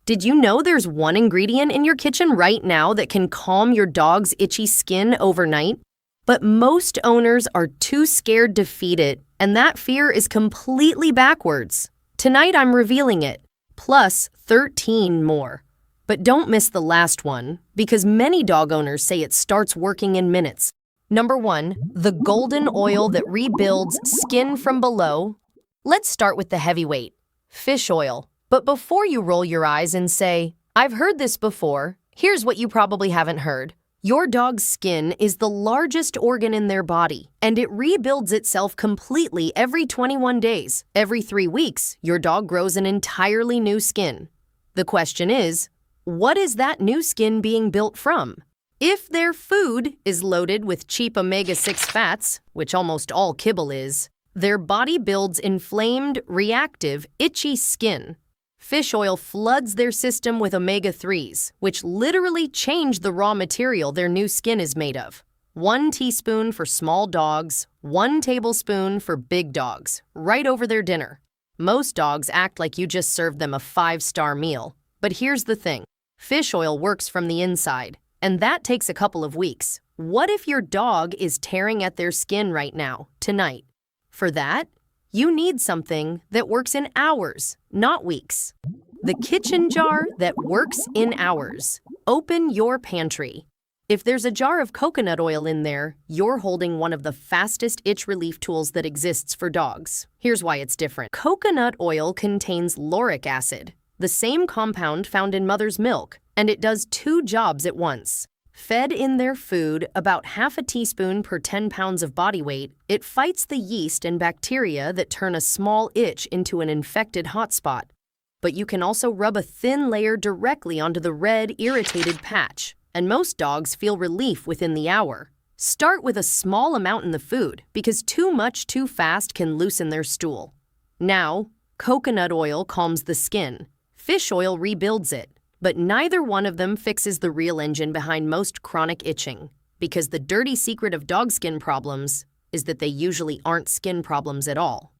Did you know there's one ingredient in your kitchen right now that can calm your dog's itchy skin overnight? But most owners are too scared to feed it, and that fear is completely backwards. Tonight I'm revealing it, plus 13 more. But don't miss the last one, because many dog owners say it starts working in minutes. Number 1, the golden oil that rebuilds skin from below. Let's start with the heavyweight, fish oil. But before you roll your eyes and say, "I've heard this before," here's what you probably haven't heard. Your dog's skin is the largest organ in their body, and it rebuilds itself completely every 21 days. Every 3 weeks, your dog grows an entirely new skin. The question is, what is that new skin being built from? If their food is loaded with cheap omega-6 fats, which almost all kibble is, their body builds inflamed, reactive, itchy skin. Fish oil floods their system with omega-3s, which literally change the raw material their new skin is made of. 1 teaspoon for small dogs, 1 tablespoon for big dogs, right over their dinner. Most dogs act like you just served them a 5-star meal. But here's the thing. Fish oil works from the inside, and that takes a couple of weeks. What if your dog is tearing at their skin right now, tonight? For that, you need something that works in hours, not weeks. The kitchen jar that works in hours. Open your pantry. If there's a jar of coconut oil in there, you're holding one of the fastest itch relief tools that exists for dogs. Here's why it's different. Coconut oil contains lauric acid, the same compound found in mother's milk, and it does 2 jobs at once. Fed in their food about half a teaspoon per 10 pounds of body weight, it fights the yeast and bacteria that turn a small itch into an infected hotspot. But you can also rub a thin layer directly onto the red, irritated patch, and most dogs feel relief within the hour. Start with a small amount in the food, because too much too fast can loosen their stool. Now, coconut oil calms the skin. Fish oil rebuilds it. But neither one of them fixes the real engine behind most chronic itching, because the dirty secret of dog skin problems is that they usually aren't skin problems at all.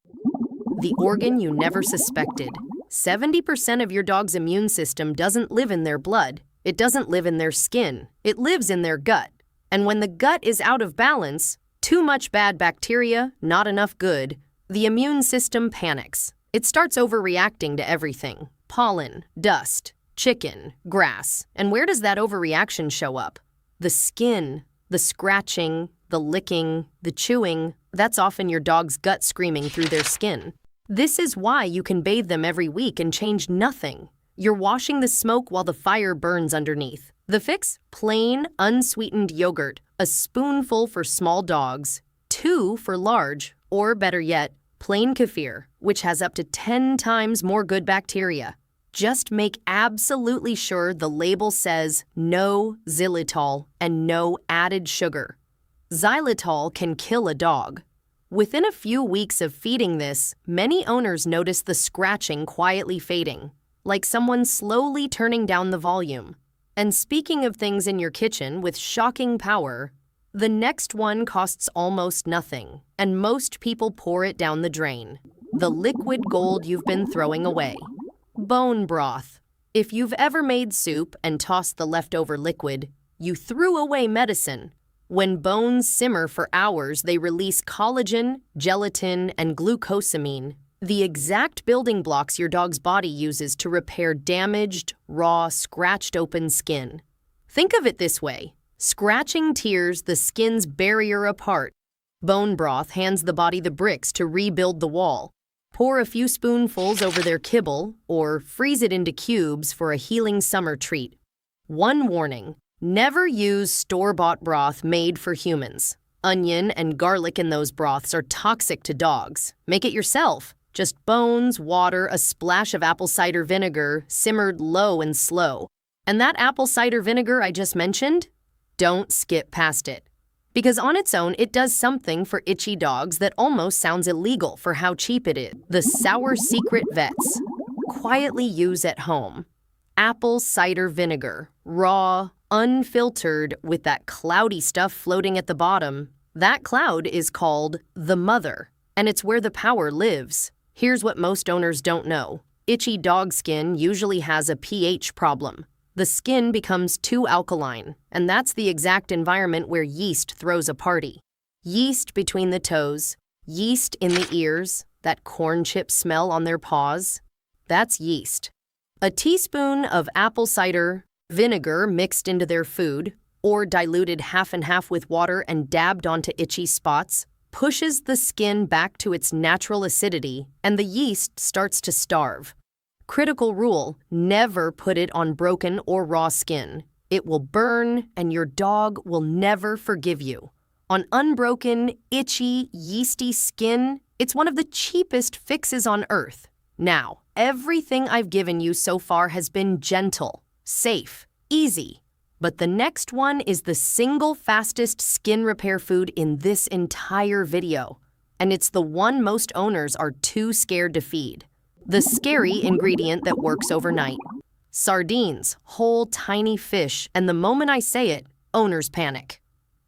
The organ you never suspected. 70% of your dog's immune system doesn't live in their blood. It doesn't live in their skin. It lives in their gut. And when the gut is out of balance, too much bad bacteria, not enough good, the immune system panics. It starts overreacting to everything. Pollen, dust, chicken, grass. And where does that overreaction show up? The skin, the scratching, the licking, the chewing. That's often your dog's gut screaming through their skin. This is why you can bathe them every week and change nothing. You're washing the smoke while the fire burns underneath. The fix? Plain, unsweetened yogurt, a spoonful for small dogs, 2 for large, or better yet, plain kefir, which has up to 10 times more good bacteria. Just make absolutely sure the label says no xylitol and no added sugar. Xylitol can kill a dog. Within a few weeks of feeding this, many owners notice the scratching quietly fading, like someone slowly turning down the volume. And speaking of things in your kitchen with shocking power, the next one costs almost nothing, and most people pour it down the drain. The liquid gold you've been throwing away. Bone broth. If you've ever made soup and tossed the leftover liquid, you threw away medicine. When bones simmer for hours, they release collagen, gelatin, and glucosamine, the exact building blocks your dog's body uses to repair damaged, raw, scratched open skin. Think of it this way. Scratching tears the skin's barrier apart. Bone broth hands the body the bricks to rebuild the wall. Pour a few spoonfuls over their kibble, or freeze it into cubes for a healing summer treat. One warning, never use store-bought broth made for humans. Onion and garlic in those broths are toxic to dogs. Make it yourself. Just bones, water, a splash of apple cider vinegar, simmered low and slow. And that apple cider vinegar I just mentioned? Don't skip past it. Because on its own, it does something for itchy dogs that almost sounds illegal for how cheap it is. The Sour Secret Vets. Quietly use at home. Apple cider vinegar. Raw, unfiltered, with that cloudy stuff floating at the bottom. That cloud is called the mother, and it's where the power lives. Here's what most owners don't know. Itchy dog skin usually has a pH problem. The skin becomes too alkaline, and that's the exact environment where yeast throws a party. Yeast between the toes, yeast in the ears, that corn chip smell on their paws. That's yeast. A teaspoon of apple cider vinegar mixed into their food, or diluted half and half with water and dabbed onto itchy spots, pushes the skin back to its natural acidity, and the yeast starts to starve. Critical rule: never put it on broken or raw skin. It will burn, and your dog will never forgive you. On unbroken, itchy, yeasty skin, it's one of the cheapest fixes on earth. Now, everything I've given you so far has been gentle, safe, easy. But the next one is the single fastest skin repair food in this entire video. And it's the one most owners are too scared to feed. The scary ingredient that works overnight. Sardines, whole tiny fish, and the moment I say it, owners panic.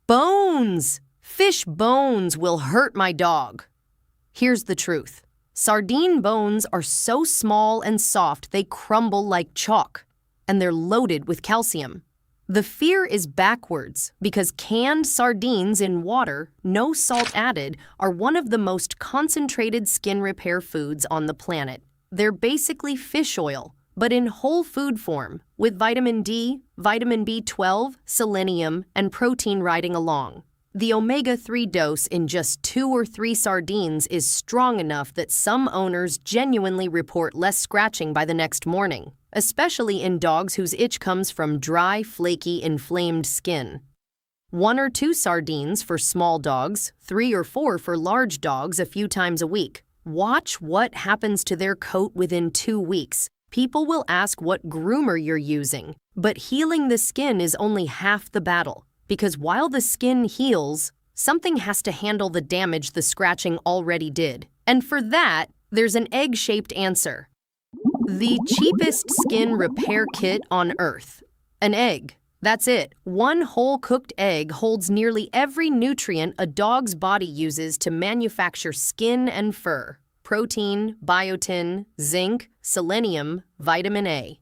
Bones! Fish bones will hurt my dog. Here's the truth. Sardine bones are so small and soft they crumble like chalk, and they're loaded with calcium. The fear is backwards because canned sardines in water, no salt added, are one of the most concentrated skin repair foods on the planet. They're basically fish oil, but in whole food form, with vitamin D, vitamin B12, selenium, and protein riding along. The omega-3 dose in just 2 or 3 sardines is strong enough that some owners genuinely report less scratching by the next morning, especially in dogs whose itch comes from dry, flaky, inflamed skin. 1 or 2 sardines for small dogs, 3 or 4 for large dogs a few times a week. Watch what happens to their coat within 2 weeks. People will ask what groomer you're using, but healing the skin is only half the battle. Because while the skin heals, something has to handle the damage the scratching already did. And for that, there's an egg-shaped answer. The cheapest skin repair kit on Earth. An egg. That's it. One whole cooked egg holds nearly every nutrient a dog's body uses to manufacture skin and fur. Protein, biotin, zinc, selenium, vitamin A.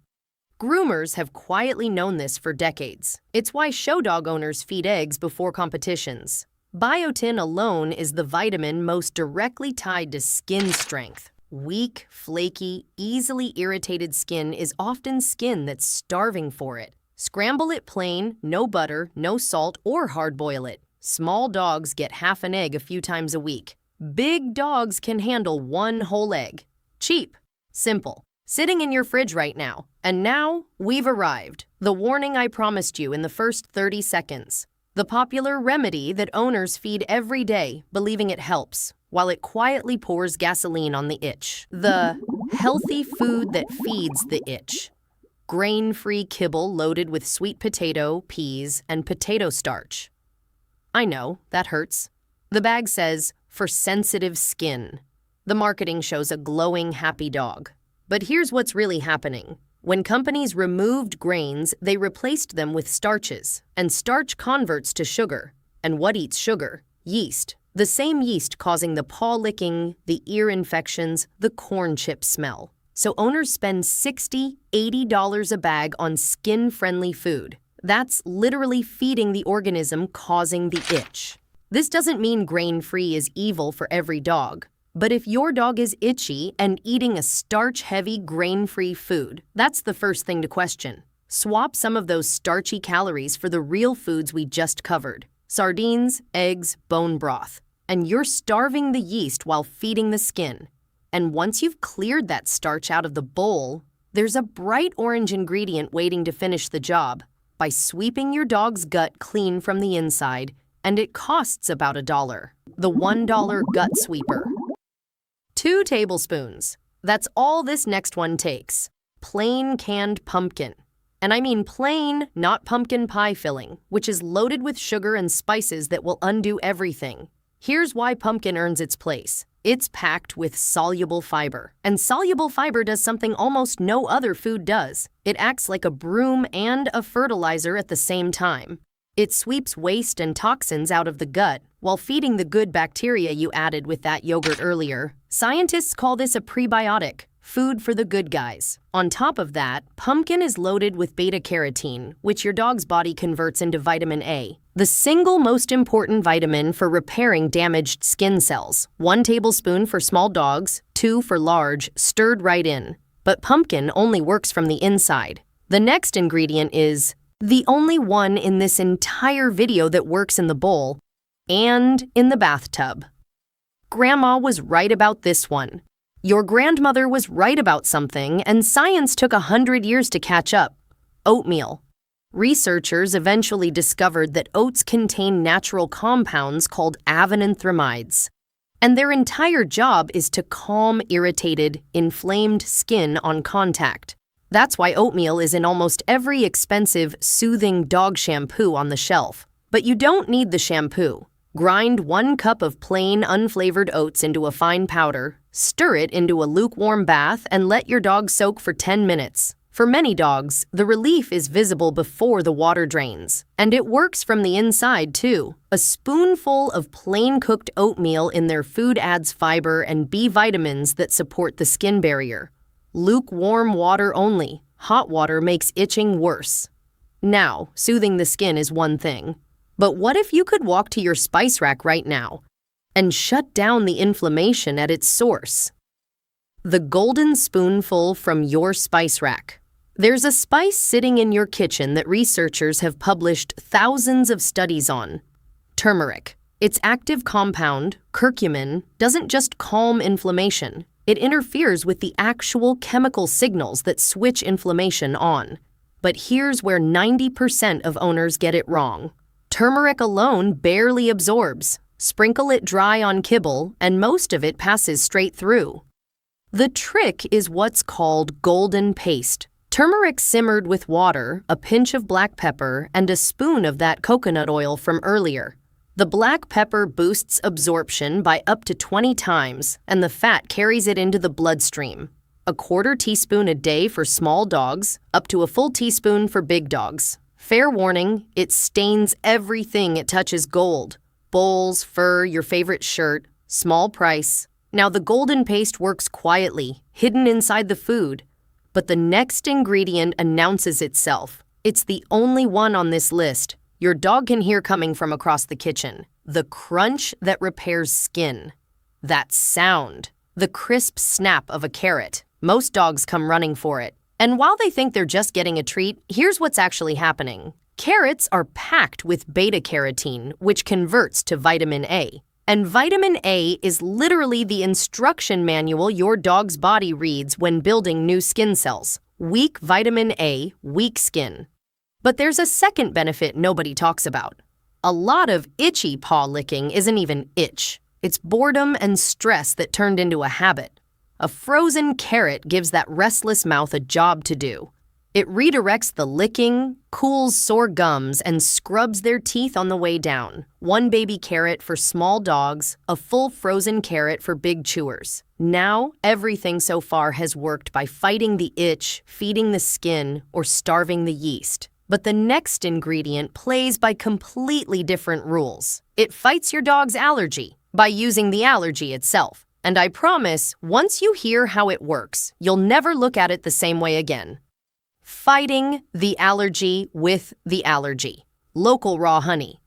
Groomers have quietly known this for decades. It's why show dog owners feed eggs before competitions. Biotin alone is the vitamin most directly tied to skin strength. Weak, flaky, easily irritated skin is often skin that's starving for it. Scramble it plain, no butter, no salt, or hard-boil it. Small dogs get half an egg a few times a week. Big dogs can handle 1 whole egg. Cheap. Simple. Sitting in your fridge right now. And now, we've arrived. The warning I promised you in the first 30 seconds. The popular remedy that owners feed every day, believing it helps, while it quietly pours gasoline on the itch. The healthy food that feeds the itch. Grain-free kibble loaded with sweet potato, peas, and potato starch. I know, that hurts. The bag says, for sensitive skin. The marketing shows a glowing, happy dog. But here's what's really happening. When companies removed grains, they replaced them with starches, and starch converts to sugar. And what eats sugar? Yeast. The same yeast causing the paw-licking, the ear infections, the corn chip smell. So owners spend $60, $80 a bag on skin-friendly food. That's literally feeding the organism causing the itch. This doesn't mean grain-free is evil for every dog. But if your dog is itchy and eating a starch-heavy, grain-free food, that's the first thing to question. Swap some of those starchy calories for the real foods we just covered. Sardines, eggs, bone broth. And you're starving the yeast while feeding the skin. And once you've cleared that starch out of the bowl, there's a bright orange ingredient waiting to finish the job by sweeping your dog's gut clean from the inside, and it costs about $1. The $1 gut sweeper. 2 tablespoons. That's all this next one takes. Plain canned pumpkin. And I mean plain, not pumpkin pie filling, which is loaded with sugar and spices that will undo everything. Here's why pumpkin earns its place. It's packed with soluble fiber. And soluble fiber does something almost no other food does. It acts like a broom and a fertilizer at the same time. It sweeps waste and toxins out of the gut while feeding the good bacteria you added with that yogurt earlier. Scientists call this a prebiotic. food for the good guys. On top of that, pumpkin is loaded with beta-carotene, which your dog's body converts into vitamin A, the single most important vitamin for repairing damaged skin cells. 1 tablespoon for small dogs, 2 for large, stirred right in. But pumpkin only works from the inside. The next ingredient is the only one in this entire video that works in the bowl and in the bathtub. Grandma was right about this one. Your grandmother was right about something, and science took 100 years to catch up. Oatmeal. Researchers eventually discovered that oats contain natural compounds called avenanthramides, and their entire job is to calm irritated, inflamed skin on contact. That's why oatmeal is in almost every expensive, soothing dog shampoo on the shelf. But you don't need the shampoo. Grind 1 cup of plain, unflavored oats into a fine powder, stir it into a lukewarm bath, and let your dog soak for 10 minutes. For many dogs, the relief is visible before the water drains. And it works from the inside, too. A spoonful of plain cooked oatmeal in their food adds fiber and B vitamins that support the skin barrier. Lukewarm water only. Hot water makes itching worse. Now, soothing the skin is one thing. But what if you could walk to your spice rack right now and shut down the inflammation at its source? The golden spoonful from your spice rack. There's a spice sitting in your kitchen that researchers have published thousands of studies on. Turmeric. Its active compound, curcumin, doesn't just calm inflammation. It interferes with the actual chemical signals that switch inflammation on. But here's where 90% of owners get it wrong. Turmeric alone barely absorbs. Sprinkle it dry on kibble, and most of it passes straight through. The trick is what's called golden paste. Turmeric simmered with water, a pinch of black pepper, and a spoon of that coconut oil from earlier. The black pepper boosts absorption by up to 20 times, and the fat carries it into the bloodstream. A 1/4 teaspoon a day for small dogs, up to a full teaspoon for big dogs. Fair warning, it stains everything it touches gold. Bowls, fur, your favorite shirt, small price. Now the golden paste works quietly, hidden inside the food. But the next ingredient announces itself. It's the only one on this list. Your dog can hear coming from across the kitchen. The crunch that repairs skin. That sound. The crisp snap of a carrot. Most dogs come running for it. And while they think they're just getting a treat, here's what's actually happening. Carrots are packed with beta-carotene, which converts to vitamin A. And vitamin A is literally the instruction manual your dog's body reads when building new skin cells. Weak vitamin A, weak skin. But there's a second benefit nobody talks about. A lot of itchy paw licking isn't even itch. It's boredom and stress that turned into a habit. A frozen carrot gives that restless mouth a job to do. It redirects the licking, cools sore gums, and scrubs their teeth on the way down. 1 baby carrot for small dogs, a full frozen carrot for big chewers. Now, everything so far has worked by fighting the itch, feeding the skin, or starving the yeast. But the next ingredient plays by completely different rules. It fights your dog's allergy by using the allergy itself. And I promise, once you hear how it works, you'll never look at it the same way again. Fighting the allergy with the allergy. Local raw honey.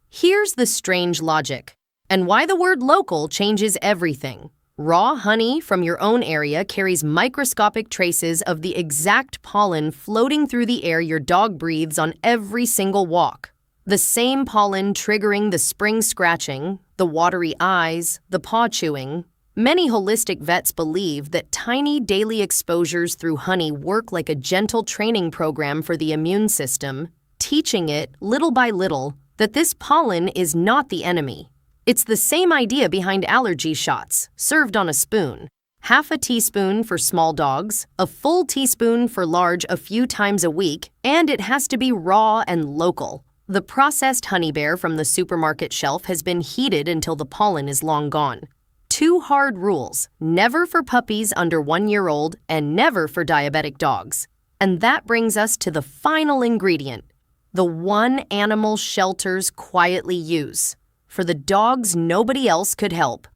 Here's the strange logic, and why the word local changes everything. Raw honey from your own area carries microscopic traces of the exact pollen floating through the air your dog breathes on every single walk. The same pollen triggering the spring scratching, the watery eyes, the paw chewing. Many holistic vets believe that tiny daily exposures through honey work like a gentle training program for the immune system, teaching it, little by little, that this pollen is not the enemy. It's the same idea behind allergy shots, served on a spoon. 1/2 teaspoon for small dogs, a full teaspoon for large a few times a week, and it has to be raw and local. The processed honey bear from the supermarket shelf has been heated until the pollen is long gone. 2 hard rules, never for puppies under 1 year old and never for diabetic dogs. And that brings us to the final ingredient, the one animal shelters quietly use, for the dogs nobody else could help.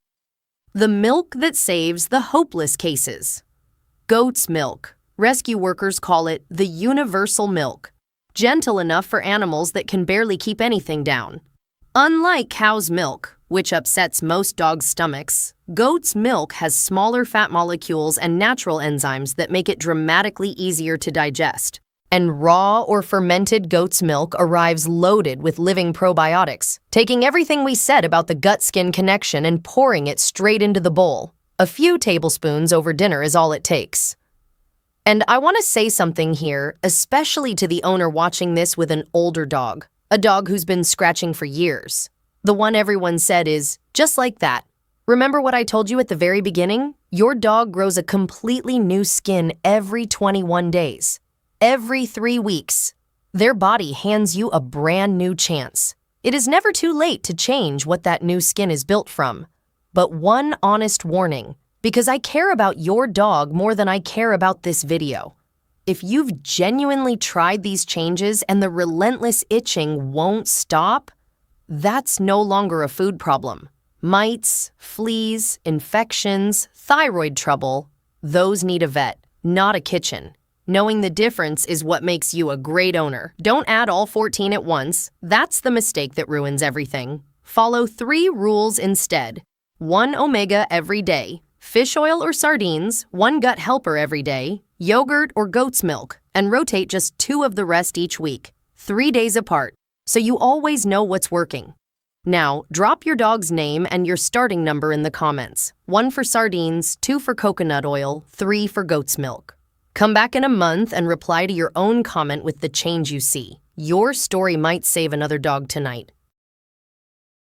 The milk that saves the hopeless cases. Goat's milk. Rescue workers call it the universal milk. Gentle enough for animals that can barely keep anything down. Unlike cow's milk, which upsets most dogs' stomachs, goat's milk has smaller fat molecules and natural enzymes that make it dramatically easier to digest. And raw or fermented goat's milk arrives loaded with living probiotics, taking everything we said about the gut-skin connection and pouring it straight into the bowl. A few tablespoons over dinner is all it takes. And I want to say something here, especially to the owner watching this with an older dog, a dog who's been scratching for years. The one everyone said is, just like that. Remember what I told you at the very beginning? Your dog grows a completely new skin every 21 days. Every 3 weeks. Their body hands you a brand new chance. It is never too late to change what that new skin is built from. But one honest warning, because I care about your dog more than I care about this video. If you've genuinely tried these changes and the relentless itching won't stop, that's no longer a food problem. Mites, fleas, infections, thyroid trouble, those need a vet, not a kitchen. Knowing the difference is what makes you a great owner. Don't add all 14 at once. That's the mistake that ruins everything. Follow 3 rules instead. 1 omega every day. Fish oil or sardines, 1 gut helper every day, yogurt or goat's milk, and rotate just 2 of the rest each week, 3 days apart, so you always know what's working. Now, drop your dog's name and your starting number in the comments. 1 for sardines, 2 for coconut oil, 3 for goat's milk. Come back in a month and reply to your own comment with the change you see. Your story might save another dog tonight.